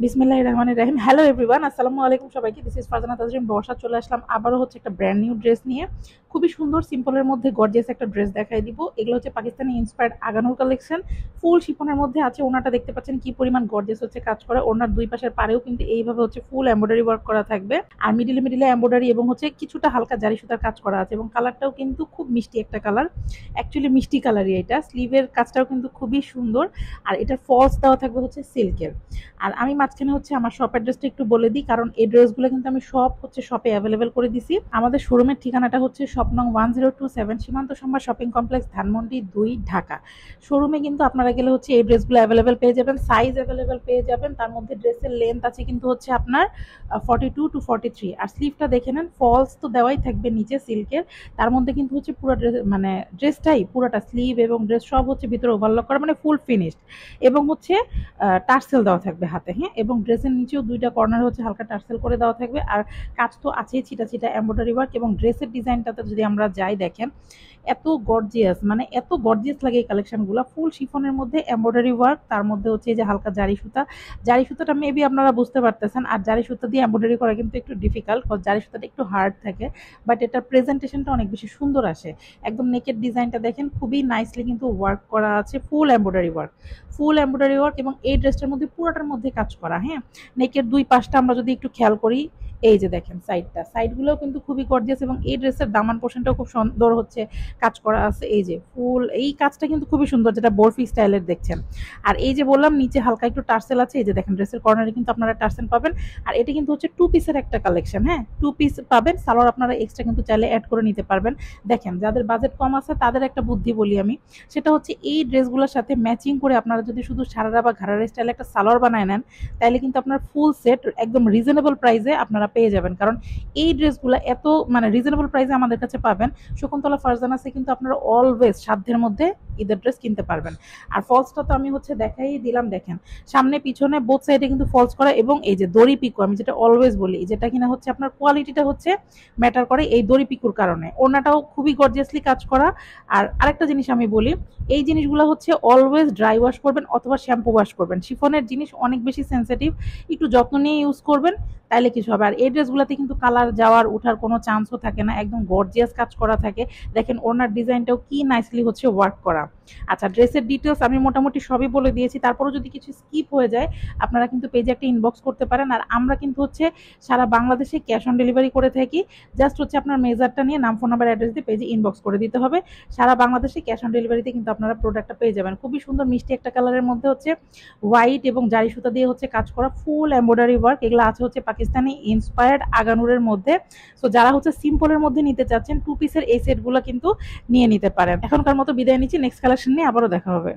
বিসমিল্লাহির রহমানির রহিম। Hello everyone, আসসালামু আলাইকুম সবাইকে। দিস ইজ ফারজানা তাজরিন বর্ষা। চলে আসলাম আবারও হচ্ছে একটা ব্র্যান্ড নিউ ড্রেস নিয়ে। খুবই সুন্দর সিম্পলের মধ্যে গর্জিয়াস একটা ড্রেস দেখাই দিব। এগুলো হচ্ছে পাকিস্তানি ইন্সপায়ার্ড আগানুর কালেকশন। ফুল শিফনের মধ্যে আছে। ওনাটা দেখতে পাচ্ছেন কি পরিমাণ গর্জিয়াস হচ্ছে কাজ করা। ওনার দুই পাশের পাড়েও কিন্তু এইভাবে হচ্ছে ফুল এমব্রয়ডারি ওয়ার্ক করা থাকবে। আর মিডিলে মিডিলে এমব্রয়ডারি এবং হচ্ছে কিছুটা হালকা জারি সুতার কাজ করা আছে এবং কালারটাও কিন্তু খুব মিষ্টি একটা কালার। অ্যাকচুয়ালি মিষ্টি কালারই এটা। স্লিভের কাজটাও কিন্তু খুবই সুন্দর। আর এটার ফলস দেওয়া থাকবে হচ্ছে সিল্কের। আর আমি মাঝখানে হচ্ছে আমার শপ অ্যাড্রেসটা একটু বলে দিই, কারণ এই ড্রেসগুলো কিন্তু আমি সব হচ্ছে শপে অ্যাভেলেবেল করে দিছি। আমাদের শোরুমের ঠিকানাটা হচ্ছে শপ নং 1027 সীমান্ত সম্ভার শপিং কমপ্লেক্স, ধানমন্ডি 2, ঢাকা। শোরুমে কিন্তু আপনারা গেলে হচ্ছে এই ড্রেসগুলো অ্যাভেলেবেল পেয়ে যাবেন, সাইজ অ্যাভেলেবেল পেয়ে যাবেন। তার মধ্যে ড্রেসের লেন্থ আছে কিন্তু হচ্ছে আপনার 42 to 43। আর স্লিভটা দেখে নেন, ফলস তো দেওয়াই থাকবে নিচে সিল্কের। তার মধ্যে কিন্তু হচ্ছে পুরো ড্রেস মানে ড্রেসটাই পুরোটা স্লিভ এবং ড্রেস সব হচ্ছে ভিতরে ওভারলক করা, মানে ফুল ফিনিশড। এবং হচ্ছে টার্সেল দেওয়া থাকবে হাতে, হ্যাঁ। এবং ড্রেসের নিচেও দুইটা কর্নার হচ্ছে হালকা টার্সেল করে দেওয়া থাকবে। আর কাজ তো আছেই ছিটা ছিটা এমব্রয়ডারি ওয়ার্ক। এবং ড্রেসের ডিজাইনটাতে যদি আমরা যাই, দেখেন এত গর্জিয়াস, মানে এত গর্জিয়াস লাগে এই কালেকশনগুলো। ফুল শিফনের মধ্যে এমব্রয়ডারি ওয়ার্ক, তার মধ্যে হচ্ছে এই যে হালকা জারি সুতা। জারি সুতাটা মেবি আপনারা বুঝতে পারতেছেন। আর জারি সুতা দিয়ে এমব্রয়ডারি করা কিন্তু একটু ডিফিকাল্ট, কারণ জারি সুতাটা একটু হার্ড থাকে। বাট এটার প্রেজেন্টেশনটা অনেক বেশি সুন্দর আসে। একদম নেকের ডিজাইনটা দেখেন, খুবই নাইসলি কিন্তু ওয়ার্ক করা আছে, ফুল এমব্রয়ডারি ওয়ার্ক। ফুল এমব্রয়ডারি ওয়ার্ক এবং এই ড্রেসটার মধ্যে পুরোটার মধ্যে কাজ করা, হ্যাঁ। নেকের দুই পাশটা আমরা যদি একটু খেয়াল করি, এই যে দেখেন সাইডগুলোও কিন্তু খুবই গর্জিয়াস। এবং এই ড্রেসের দামান পোর্শনটাও খুব সুন্দর হচ্ছে কাজ করা আছে। এই যে ফুল এই কাজটা কিন্তু খুবই সুন্দর, যেটা বরফি স্টাইলের দেখছেন। আর এই যে বললাম নিচে হালকা একটু টার্সেল আছে, এই যে দেখেন ড্রেসের কর্নারে কিন্তু আপনারা টার্সেল পাবেন। আর এটা কিন্তু হচ্ছে টু পিসের একটা কালেকশন, হ্যাঁ। টু পিস পাবেন, সালোয়ার আপনারা এক্সট্রা কিন্তু চাইলে অ্যাড করে নিতে পারবেন। দেখেন যাদের বাজেট কম আছে তাদের একটা বুদ্ধি বলি আমি, সেটা হচ্ছে এই ড্রেসগুলোর সাথে ম্যাচিং করে আপনারা যদি শুধু সারারা বা ঘাড়ারা স্টাইলে একটা সালোয়ার বানায় নেন, তাহলে কিন্তু আপনার ফুল সেট একদম রিজনেবল প্রাইসে আপনারা পেয়ে যাবেন। কারণ এই ড্রেসগুলো এত মানে রিজনেবল প্রাইসে আমাদের কাছে পাবেন। শকুন্তলা ফারজানাসে কিন্তু আপনারা অলওয়েজ সাধ্যের মধ্যে ঈদের ড্রেস কিনতে পারবেন। আর ফলসটা তো আমি হচ্ছে দেখাই দিলাম, দেখেন সামনে পিছনে বোথ সাইডে কিন্তু ফলস করা। এবং এই যে দড়ি পিকো, আমি যেটা অলওয়েজ বলি, যেটা কিনা হচ্ছে আপনার কোয়ালিটিটা হচ্ছে ম্যাটার করে এই দড়ি পিকুর কারণে। ওড়নাটাও খুবই গর্জিয়াসলি কাজ করা। আর আরেকটা জিনিস আমি বলি, এই জিনিসগুলো হচ্ছে অলওয়েজ ড্রাই ওয়াশ করবেন অথবা শ্যাম্পু ওয়াশ করবেন। শিফনের জিনিস অনেক বেশি সেন্সিটিভ, একটু যত্ন নিয়ে ইউজ করবেন, তাইলে কিছু হবে। আর এই ড্রেসগুলোতে কিন্তু কালার যাওয়ার ওঠার কোনো চান্সও থাকে না, একদম গর্জিয়াস কাজ করা থাকে। দেখেন ওনার ডিজাইনটাও কি নাইসলি হচ্ছে ওয়ার্ক করা। আচ্ছা, ড্রেসের ডিটেলস আমি মোটামুটি সবই বলে দিয়েছি। তারপরেও যদি কিছু স্কিপ হয়ে যায়, আপনারা কিন্তু পেজে একটা ইনবক্স করতে পারেন। আর আমরা কিন্তু হচ্ছে সারা বাংলাদেশে ক্যাশ অন ডেলিভারি করে থাকি। জাস্ট হচ্ছে আপনার মেজারটা নিয়ে নাম, ফোন নাম্বার, অ্যাড্রেস দিয়ে পেজে ইনবক্স করে দিতে হবে। সারা বাংলাদেশে ক্যাশ অন ডেলিভারিতে কিন্তু আপনারা প্রোডাক্টটা পেয়ে যাবেন। খুবই সুন্দর মিষ্টি একটা কালারের মধ্যে হচ্ছে হোয়াইট এবং জারি সুতা দিয়ে হচ্ছে কাজ করা, ফুল এমব্রয়ডারি ওয়ার্ক। এগুলো আছে হচ্ছে পাকিস্তানি ইন্সপায়ার্ড আগানুরের মধ্যে। সো যারা হচ্ছে সিম্পলের মধ্যে নিতে চাচ্ছেন, টু পিসের এই সেটগুলো কিন্তু নিয়ে নিতে পারেন। এখনকার মতো বিদায় নিচ্ছি, নেক্সট কালেকশন নিয়ে আবারও দেখা হবে।